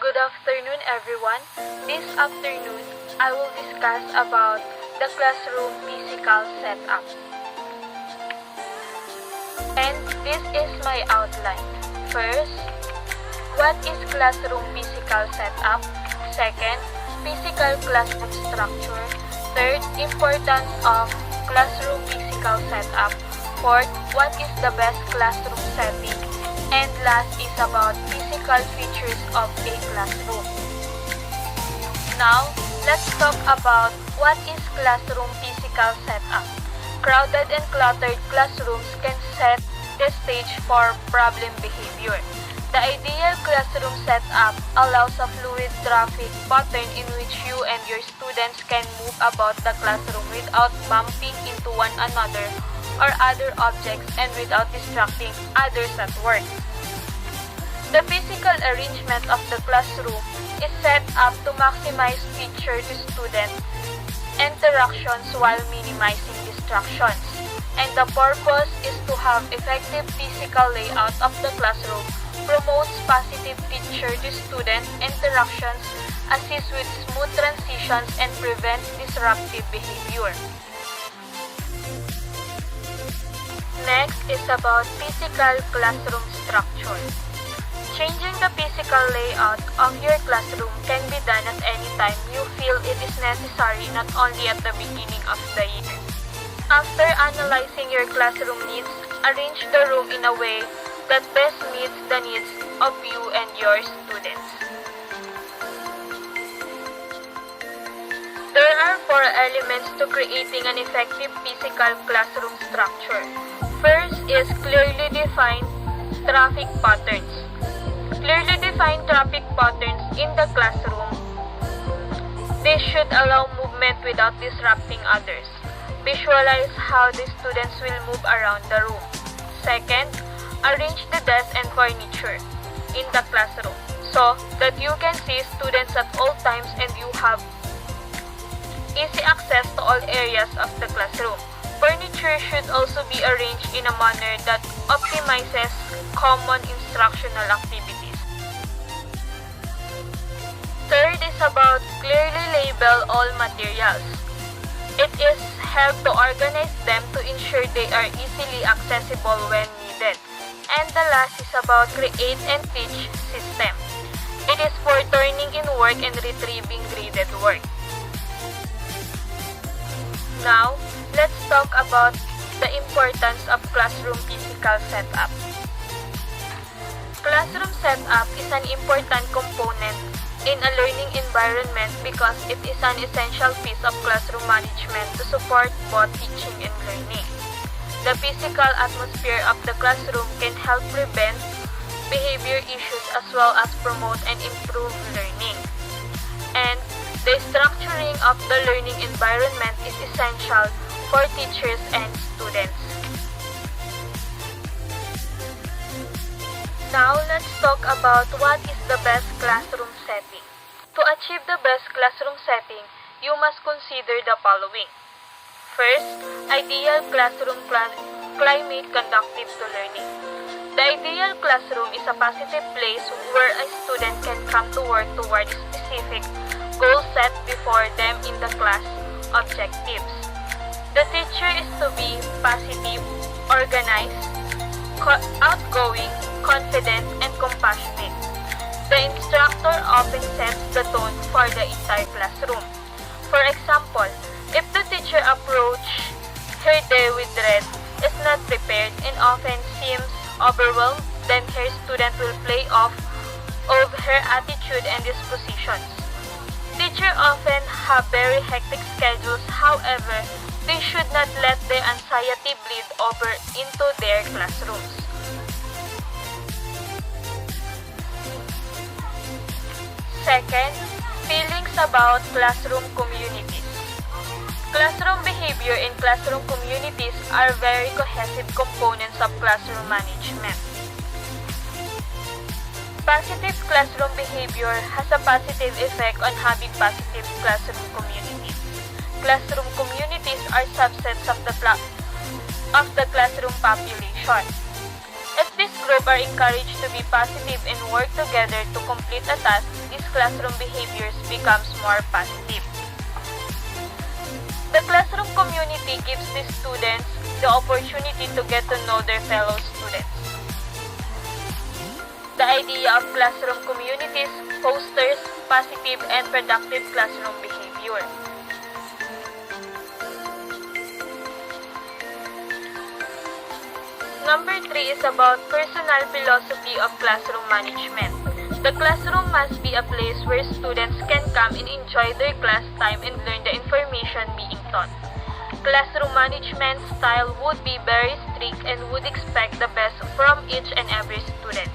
Good afternoon, everyone. This afternoon, I will discuss about the classroom physical setup. And this is my outline. First, what is classroom physical setup? Second, physical classroom structure. Third, importance of classroom physical setup. Fourth, what is the best classroom setting? And last is about physical features of a classroom. Now, let's talk about what is classroom physical setup. Crowded and cluttered classrooms can set the stage for problem behavior. The ideal classroom setup allows a fluid traffic pattern in which you and your students can move about the classroom without bumping into one another or other objects and without distracting others at work. The physical arrangement of the classroom is set up to maximize teacher-to-student interactions while minimizing distractions. And the purpose is to have effective physical layout of the classroom, promotes positive teacher-to-student interactions, assists with smooth transitions, and prevents disruptive behavior. Next is about physical classroom structure. Changing the physical layout of your classroom can be done at any time you feel it is necessary, not only at the beginning of the year. After analyzing your classroom needs, arrange the room in a way that best meets the needs of you and your students. There are 4 elements to creating an effective physical classroom structure. First is clearly defined traffic patterns. Clearly defined traffic patterns in the classroom. They should allow movement without disrupting others. Visualize how the students will move around the room. Second, arrange the desks and furniture in the classroom so that you can see students at all times and you have easy access to all areas of the classroom. Furniture should also be arranged in a manner that optimizes common instructional activities. Third is about clearly label all materials. It is helped to organize them to ensure they are easily accessible when needed. And the last is about create and teach system. It is for turning in work and retrieving graded work. Now, let's talk about the importance of classroom physical setup. Classroom setup is an important component in a learning environment because it is an essential piece of classroom management to support both teaching and learning. The physical atmosphere of the classroom can help prevent behavior issues as well as promote and improve learning. And the structuring of the learning environment is essential for teachers and students. Now, let's talk about what is the best classroom setting. To achieve the best classroom setting, you must consider the following. First, ideal classroom climate conducive to learning. The ideal classroom is a positive place where a student can come to work toward specific goals set before them in the class objectives. The teacher is to be positive, organized, outgoing, confident, and compassionate. The instructor often sets the tone for the entire classroom. For example, if the teacher approaches her day with dread, is not prepared, and often seems overwhelmed, then her student will play off of her attitude and dispositions. Teachers often have very hectic schedules, however, they should not let their anxiety bleed over into their classrooms. Second, feelings about classroom communities. Classroom behavior and classroom communities are very cohesive components of classroom management. Positive classroom behavior has a positive effect on having positive classroom communities. Classroom communities are subsets of the classroom population. If these group are encouraged to be positive and work together to complete a task, these classroom behaviors becomes more positive. The classroom community gives the students the opportunity to get to know their fellow students. The idea of classroom communities fosters positive and productive classroom behavior. Number 3 is about personal philosophy of classroom management. The classroom must be a place where students can come and enjoy their class time and learn the information being taught. Classroom management style would be very strict and would expect the best from each and every student.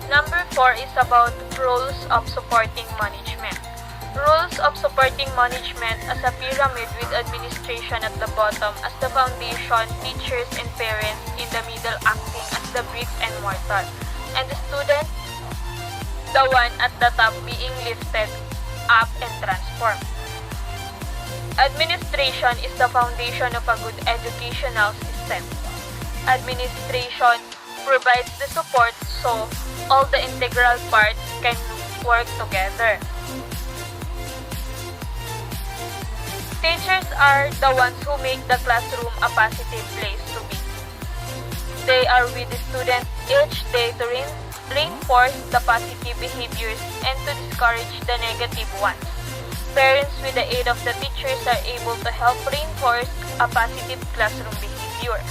Number 4 is about roles of supporting management. Roles of supporting management as a pyramid with administration at the bottom as the foundation, teachers and parents in the middle acting as the bricks and mortar, and the student, the one at the top being lifted up and transformed. Administration is the foundation of a good educational system. Administration provides the support so all the integral parts can work together. Teachers are the ones who make the classroom a positive place to be. They are with the students each day to reinforce the positive behaviors and to discourage the negative ones. Parents, with the aid of the teachers, are able to help reinforce a positive classroom behavior.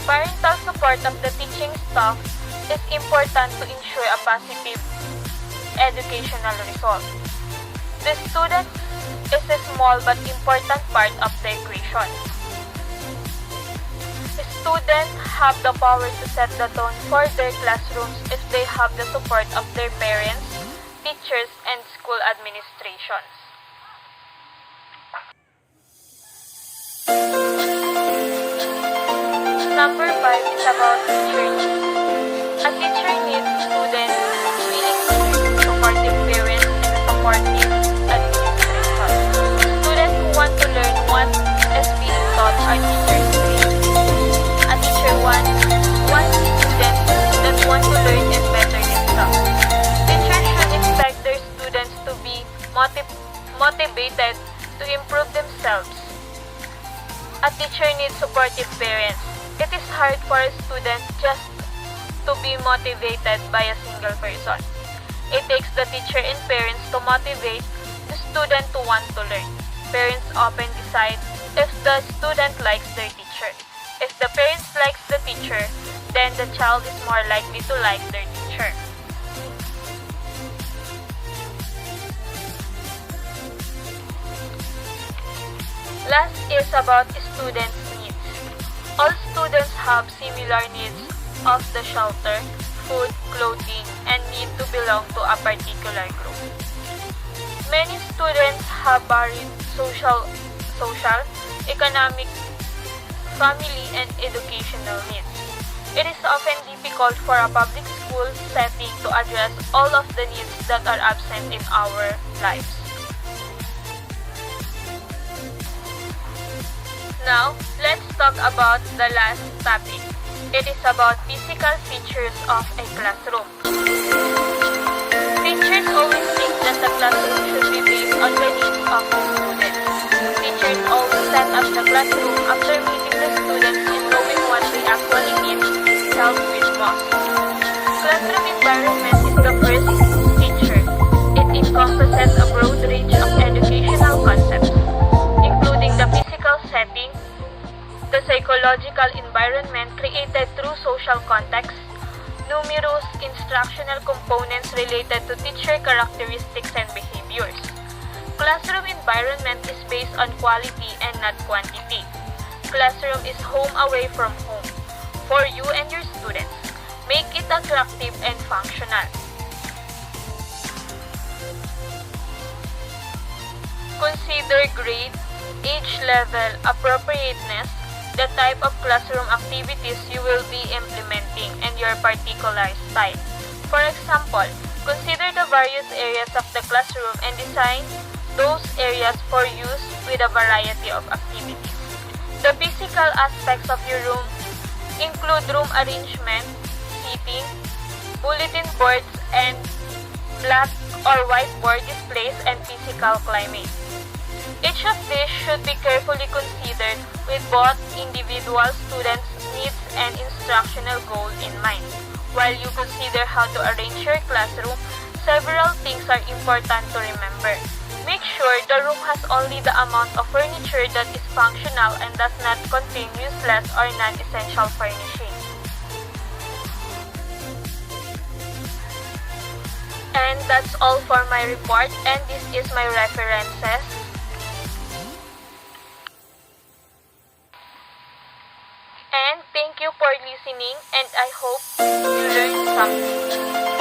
Parental support of the teaching staff is important to ensure a positive educational result. The student is a small but important part of the equation. Students have the power to set the tone for their classrooms if they have the support of their parents, teachers, and school administrations. Number 5 is about teacher needs. A teacher needs students, willing teachers, supportive parents, and a supportive administration. Students who want to learn what is being taught are teachers trained. A teacher wants students that want to learn and better themselves. Teachers should expect their students to be motivated to improve themselves. A teacher needs supportive parents. It is hard for a student just to be motivated by a single person. It takes the teacher and parents to motivate the student to want to learn. Parents often decide if the student likes their teacher. If the parents likes the teacher, then the child is more likely to like their teacher. Last is about students' needs. All students have similar needs of the shelter, food, clothing, and need to belong to a particular group. Many students have varied social, economic, family, and educational needs. It is often difficult for a public school setting to address all of the needs that are absent in our lives. Now, let's talk about the last topic. It is about physical features of a classroom. Teachers always think that the classroom should be based on the needs of the students. Teachers always set up the classroom after meeting the students and knowing what they actually need is help with most. Classroom environment is the first teacher. It encompasses a broad range of educational concepts, including the physical setting, the psychological environment created through social context, numerous instructional components related to teacher characteristics and behaviors. Classroom environment is based on quality and not quantity. Classroom is home away from home for you and your students. Make it attractive and functional. Consider grade, age level, appropriateness, the type of classroom activities you will be implementing, and your particular style. For example, consider the various areas of the classroom and design those areas for use with a variety of activities. The physical aspects of your room include room arrangement, seating, bulletin boards, and black or whiteboard displays and physical climate. Each of these should be carefully considered with both individual students' needs and instructional goal in mind. While you consider how to arrange your classroom, several things are important to remember. Make sure the room has only the amount of furniture that is functional and does not contain useless or non-essential furnishing. And that's all for my report, and this is my references. And thank you for listening, and I hope you learned something.